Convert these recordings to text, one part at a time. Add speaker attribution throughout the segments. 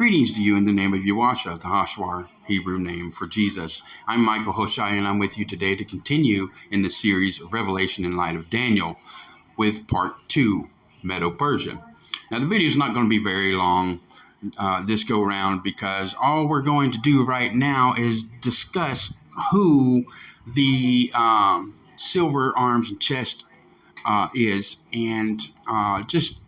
Speaker 1: Greetings to you in the name of Yawasha, the Hashwar Hebrew name for Jesus. I'm Michael Hoshai, and I'm with you today to continue in the series Revelation in Light of Daniel with part 2, Medo-Persia. Now, the video is not going to be very long this go around because all we're going to do right now is discuss who the silver arms and chest is, and just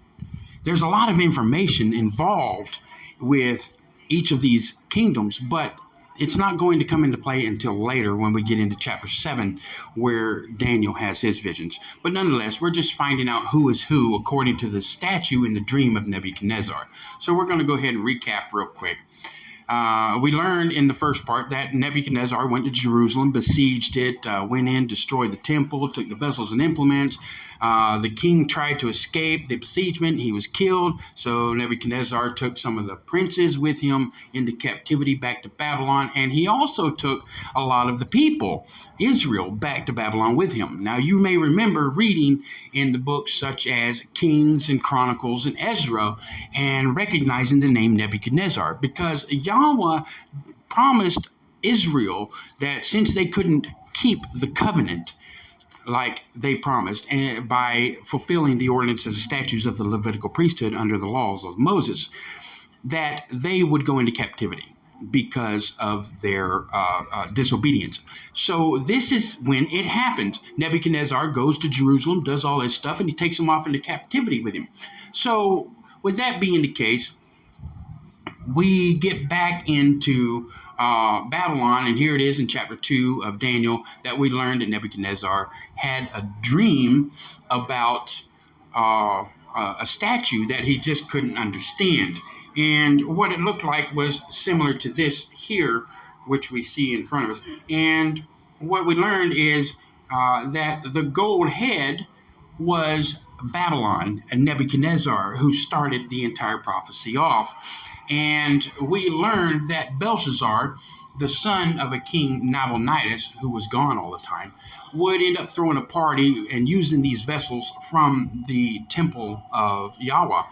Speaker 1: there's a lot of information involved with each of these kingdoms, but it's not going to come into play until later when we get into chapter 7, where Daniel has his visions. But nonetheless, we're just finding out who is who according to the statue in the dream of Nebuchadnezzar. So we're going to go ahead and recap real quick. We learned in the first part that Nebuchadnezzar went to Jerusalem, besieged it, went in, destroyed the temple, took the vessels and implements. The king tried to escape the besiegement. He was killed. So Nebuchadnezzar took some of the princes with him into captivity back to Babylon. And he also took a lot of the people, Israel, back to Babylon with him. Now, you may remember reading in the books such as Kings and Chronicles and Ezra and recognizing the name Nebuchadnezzar, because Yahweh promised Israel that since they couldn't keep the covenant like they promised, and by fulfilling the ordinances and statutes of the Levitical priesthood under the laws of Moses, that they would go into captivity because of their disobedience. So this is when it happened. Nebuchadnezzar goes to Jerusalem, does all this stuff, and he takes them off into captivity with him. So with that being the case, we get back into Babylon, and here it is in chapter 2 of Daniel that we learned that Nebuchadnezzar had a dream about a statue that he just couldn't understand. And what it looked like was similar to this here, which we see in front of us. And what we learned is that the gold head was Babylon and Nebuchadnezzar, who started the entire prophecy off. And we learned that Belshazzar, the son of a king Nabonidus, who was gone all the time, would end up throwing a party and using these vessels from the temple of Yahweh,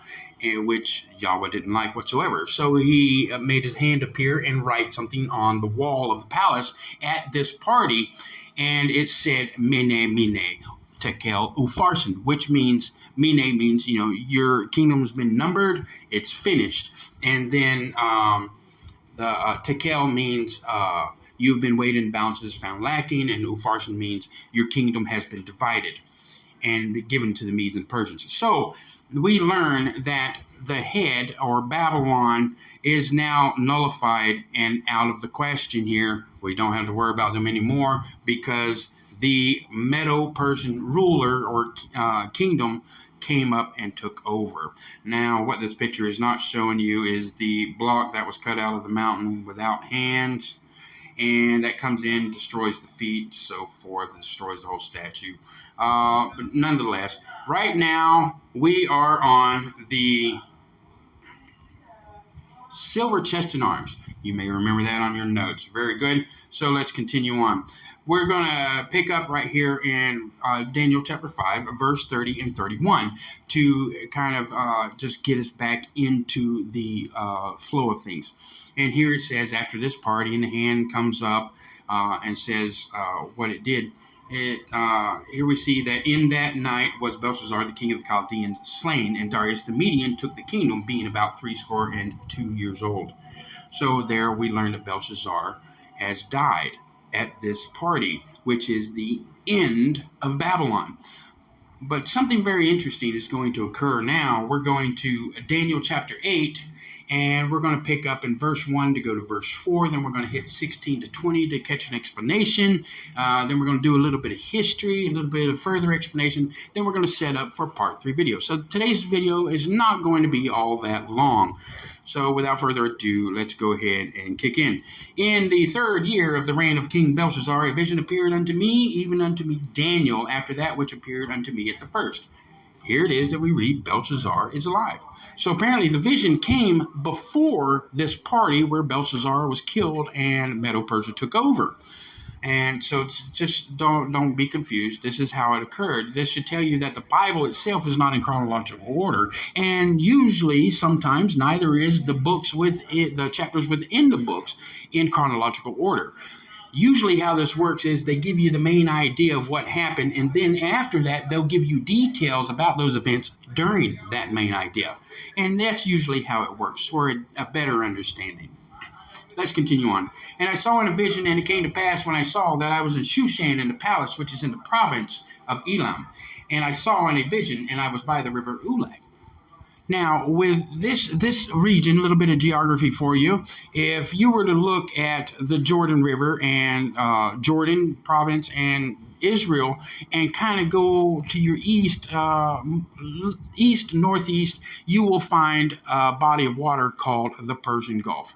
Speaker 1: which Yahweh didn't like whatsoever. So he made his hand appear and write something on the wall of the palace at this party, and it said, Mene, Mene, Tekel, Upharsin, which means, Mene means, your kingdom's been numbered, it's finished. And then the Tekel means you've been weighed in balances found lacking, and Upharsin means your kingdom has been divided and given to the Medes and Persians. So we learn that the head, or Babylon, is now nullified and out of the question here. We don't have to worry about them anymore because the Medo-Persian ruler or kingdom came up and took over. Now, what this picture is not showing you is the block that was cut out of the mountain without hands, and that comes in, destroys the feet, so forth, and destroys the whole statue. But nonetheless, right now we are on the silver chest and arms. You may remember that on your notes. Very good. So let's continue on. We're going to pick up right here in Daniel chapter 5, verse 30 and 31 to kind of just get us back into the flow of things. And here it says, after this party, and the hand comes up and says what it did. Here we see that in that night was Belshazzar, the king of the Chaldeans, slain, and Darius the Median took the kingdom, being about 62 years old. So there we learn that Belshazzar has died at this party, which is the end of Babylon. But something very interesting is going to occur now. We're going to Daniel chapter 8, and we're going to pick up in verse 1 to go to verse 4. Then we're going to hit 16 to 20 to catch an explanation. Then we're going to do a little bit of history, a little bit of further explanation. Then we're going to set up for part 3 video. So today's video is not going to be all that long. So without further ado, let's go ahead and kick in. In the 3rd year of the reign of King Belshazzar, a vision appeared unto me, even unto me Daniel, after that which appeared unto me at the first. Here it is that we read Belshazzar is alive. So apparently the vision came before this party where Belshazzar was killed and Medo-Persia took over. And so just don't be confused. This is how it occurred. This should tell you that the Bible itself is not in chronological order, and usually, sometimes, neither is the books the chapters within the books in chronological order. Usually how this works is they give you the main idea of what happened, and then after that they'll give you details about those events during that main idea. And that's usually how it works for a better understanding. Let's continue on. And I saw in a vision, and it came to pass when I saw that I was in Shushan in the palace, which is in the province of Elam. And I saw in a vision, and I was by the river Ulai. Now, with this region, a little bit of geography for you. If you were to look at the Jordan River and Jordan province and Israel, and kind of go to your east, northeast, you will find a body of water called the Persian Gulf.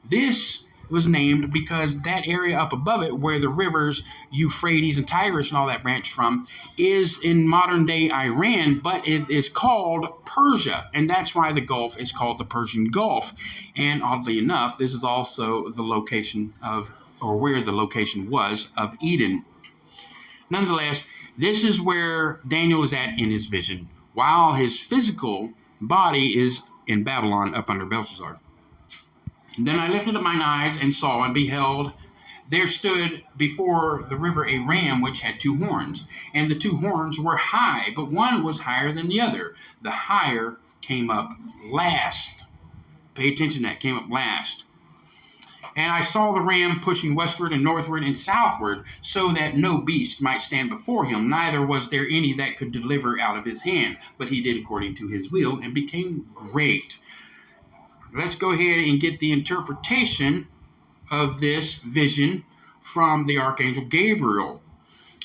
Speaker 1: This was named because that area up above it, where the rivers Euphrates and Tigris and all that branch from, is in modern day Iran, but it is called Persia, and that's why the Gulf is called the Persian Gulf. And oddly enough, this is also the location of, or where the location was, of Eden. Nonetheless, this is where Daniel is at in his vision, while his physical body is in Babylon up under Belshazzar. Then I lifted up mine eyes and saw, and beheld, there stood before the river a ram which had two horns. And the two horns were high, but one was higher than the other. The higher came up last. Pay attention to that, came up last. And I saw the ram pushing westward and northward and southward, so that no beast might stand before him, neither was there any that could deliver out of his hand. But he did according to his will, and became great. Let's go ahead and get the interpretation of this vision from the archangel Gabriel.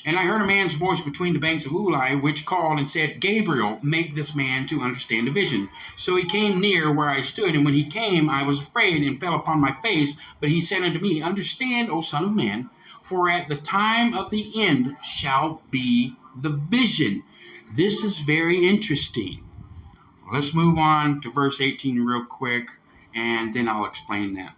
Speaker 1: And I heard a man's voice between the banks of Ulai, which called and said, Gabriel, make this man to understand the vision. So he came near where I stood, and when he came, I was afraid and fell upon my face. But he said unto me, understand, O son of man, for at the time of the end shall be the vision. This is very interesting. Let's move on to verse 18 real quick, and then I'll explain that.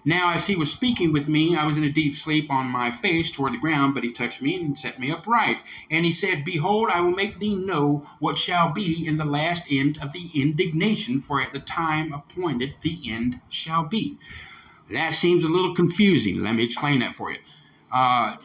Speaker 1: Now, as he was speaking with me, I was in a deep sleep on my face toward the ground, but he touched me and set me upright. And he said, behold, I will make thee know what shall be in the last end of the indignation, for at the time appointed the end shall be. That seems a little confusing. Let me explain that for you.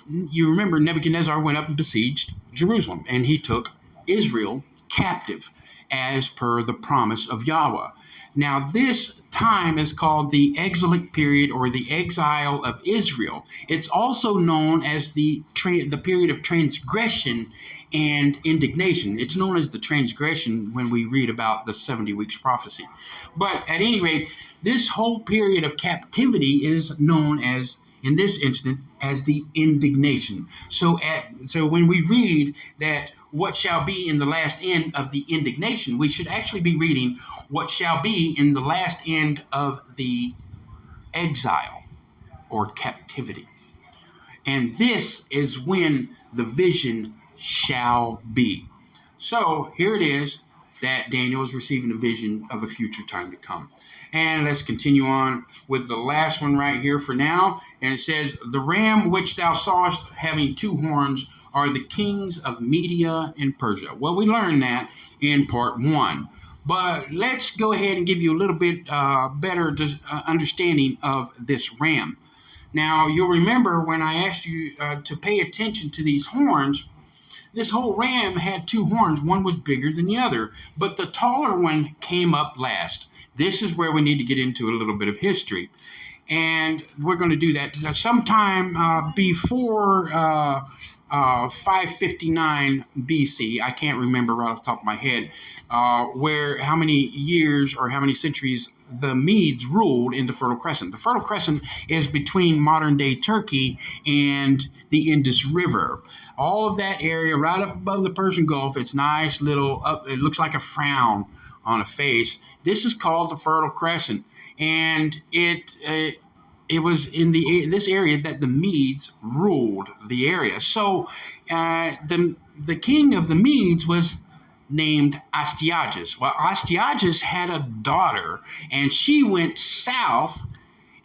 Speaker 1: You remember Nebuchadnezzar went up and besieged Jerusalem, and he took Israel captive, as per the promise of Yahweh. Now, this time is called the exilic period, or the exile of Israel. It's also known as the period of transgression and indignation. It's known as the transgression when we read about the 70 weeks prophecy. But at any rate, this whole period of captivity is known as, in this instance, as the indignation. So when we read that what shall be in the last end of the indignation, we should actually be reading what shall be in the last end of the exile or captivity. And this is when the vision shall be. So here it is that Daniel is receiving a vision of a future time to come. And let's continue on with the last one right here for now. And it says, the ram which thou sawest having two horns are the kings of Media and Persia. Well, we learned that in part 1. But let's go ahead and give you a little bit better understanding of this ram. Now, you'll remember when I asked you to pay attention to these horns, this whole ram had two horns. One was bigger than the other, but the taller one came up last. This is where we need to get into a little bit of history. And we're going to do that sometime before 559 BC. I can't remember right off the top of my head how many years or how many centuries the Medes ruled in the Fertile Crescent. The Fertile Crescent is between modern-day Turkey and the Indus River. All of that area right up above the Persian Gulf, it's nice little, it looks like a frown on a face. This is called the Fertile Crescent, and it was in this area that the Medes ruled the area. So the king of the Medes was named Astyages. Well, Astyages had a daughter, and she went south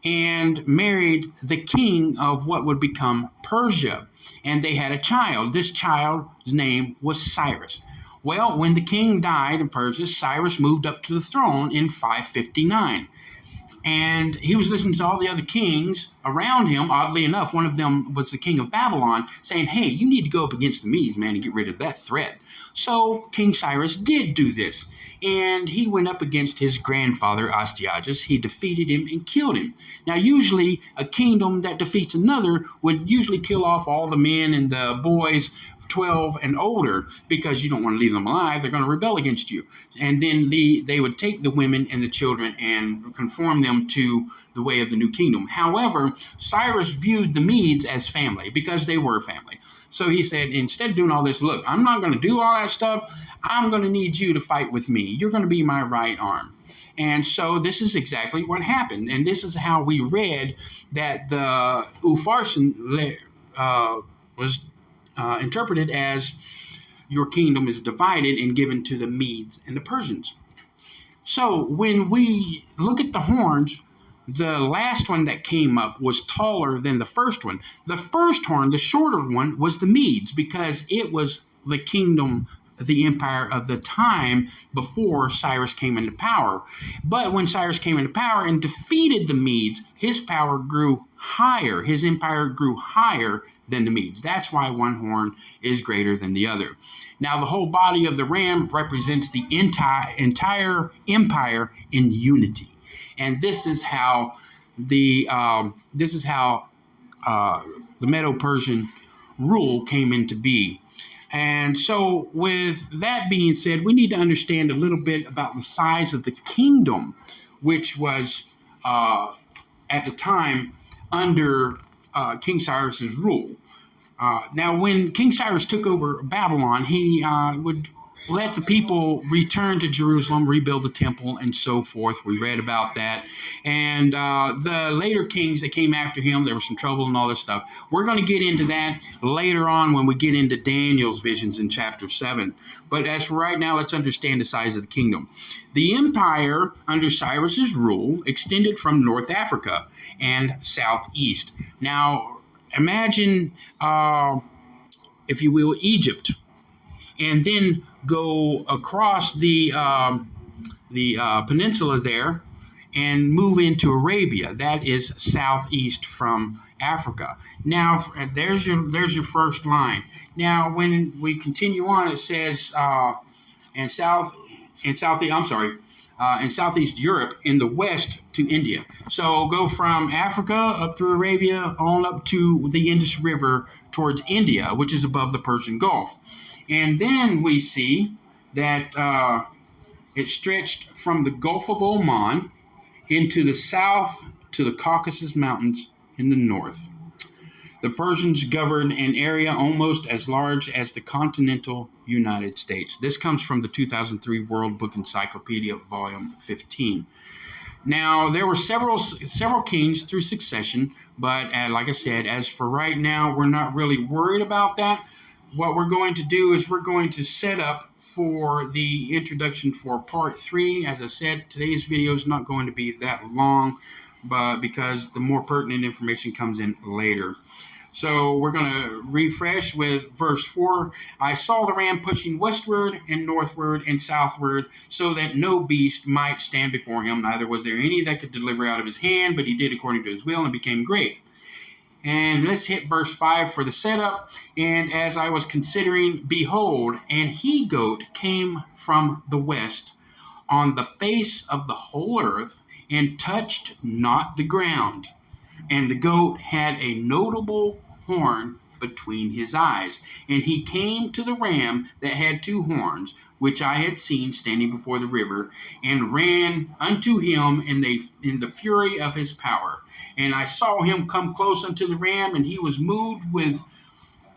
Speaker 1: and married the king of what would become Persia. And they had a child. This child's name was Cyrus. Well, when the king died in Persia, Cyrus moved up to the throne in 559. And he was listening to all the other kings around him. Oddly enough, one of them was the king of Babylon, saying, hey, you need to go up against the Medes, man, and get rid of that threat. So King Cyrus did do this. And he went up against his grandfather, Astyages. He defeated him and killed him. Now, usually, a kingdom that defeats another would usually kill off all the men and the boys 12 and older, because you don't want to leave them alive. They're going to rebel against you. And then they would take the women and the children and conform them to the way of the new kingdom. However, Cyrus viewed the Medes as family, because they were family. So he said, instead of doing all this, look, I'm not going to do all that stuff. I'm going to need you to fight with me. You're going to be my right arm. And so this is exactly what happened. And this is how we read that the Upharsin was interpreted as, your kingdom is divided and given to the Medes and the Persians. So when we look at the horns, the last one that came up was taller than the first one. The first horn, the shorter one, was the Medes, because it was the kingdom, the empire of the time before Cyrus came into power. But when Cyrus came into power and defeated the Medes, his power grew higher. His empire grew higher than the Medes. That's why one horn is greater than the other. Now, the whole body of the ram represents the entire empire in unity. And this is how the Medo-Persian rule came into being. And so, with that being said, we need to understand a little bit about the size of the kingdom, which was at the time under King Cyrus's rule. Now, when King Cyrus took over Babylon, he would let the people return to Jerusalem, rebuild the temple, and so forth. We read about that. And the later kings that came after him, there was some trouble and all this stuff. We're going to get into that later on when we get into Daniel's visions in chapter 7. But as for right now, let's understand the size of the kingdom. The empire under Cyrus's rule extended from North Africa and southeast. Now, imagine, if you will, Egypt, and then go across the peninsula there and move into Arabia. That is southeast from Africa. Now, there's your first line. Now, when we continue on, it says in Southeast Europe, in the west to India. So go from Africa up through Arabia on up to the Indus River towards India, which is above the Persian Gulf. And then we see that it stretched from the Gulf of Oman into the south to the Caucasus Mountains in the north. The Persians governed an area almost as large as the continental United States. This comes from the 2003 World Book Encyclopedia, Volume 15. Now, there were several kings through succession, but like I said, as for right now, we're not really worried about that. What we're going to do is we're going to set up for the introduction for part 3. As I said, today's video is not going to be that long, but because the more pertinent information comes in later. So we're going to refresh with verse 4. I saw the ram pushing westward and northward and southward, so that no beast might stand before him. Neither was there any that could deliver out of his hand, but he did according to his will and became great. And let's hit verse 5 for the setup. And as I was considering, behold, an he-goat came from the west on the face of the whole earth, and touched not the ground. And the goat had a notable horn between his eyes. And he came to the ram that had 2 horns, which I had seen standing before the river, and ran unto him in the fury of his power. And I saw him come close unto the ram, and he was moved with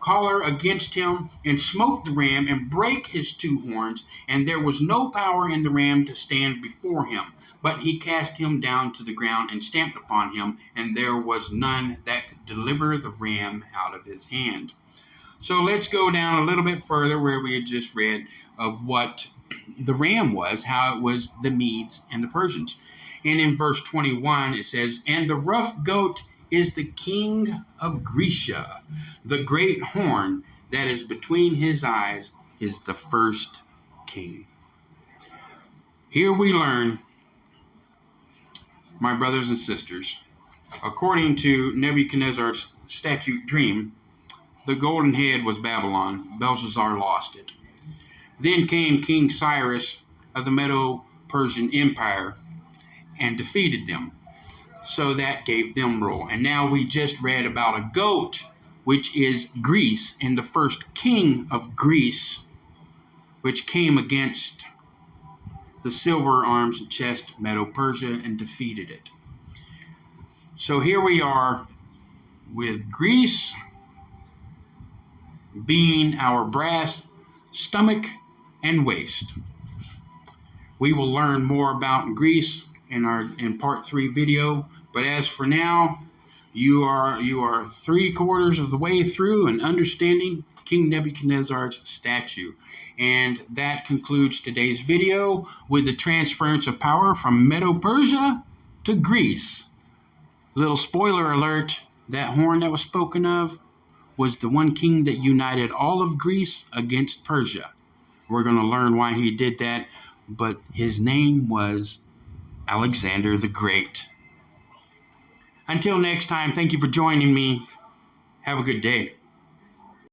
Speaker 1: choler against him, and smote the ram, and brake his 2 horns, and there was no power in the ram to stand before him. But he cast him down to the ground, and stamped upon him, and there was none that could deliver the ram out of his hand. So let's go down a little bit further where we had just read of what the ram was, how it was the Medes and the Persians. And in verse 21, it says, "And the rough goat is the king of Grecia. The great horn that is between his eyes is the first king." Here we learn, my brothers and sisters, according to Nebuchadnezzar's statute dream, the golden head was Babylon. Belshazzar lost it. Then came King Cyrus of the Medo-Persian Empire and defeated them. So that gave them rule. And now we just read about a goat, which is Greece, and the first king of Greece, which came against the silver arms and chest Medo-Persia and defeated it. So here we are with Greece being our brass stomach and waist. We will learn more about Greece in part 3 video, but as for now, you are 3/4 of the way through and understanding King Nebuchadnezzar's statue. And that concludes today's video with the transference of power from Medo-Persia to Greece. Little spoiler alert, that horn that was spoken of was the one king that united all of Greece against Persia. We're going to learn why he did that, but his name was Alexander the Great. Until next time, thank you for joining me. Have a good day.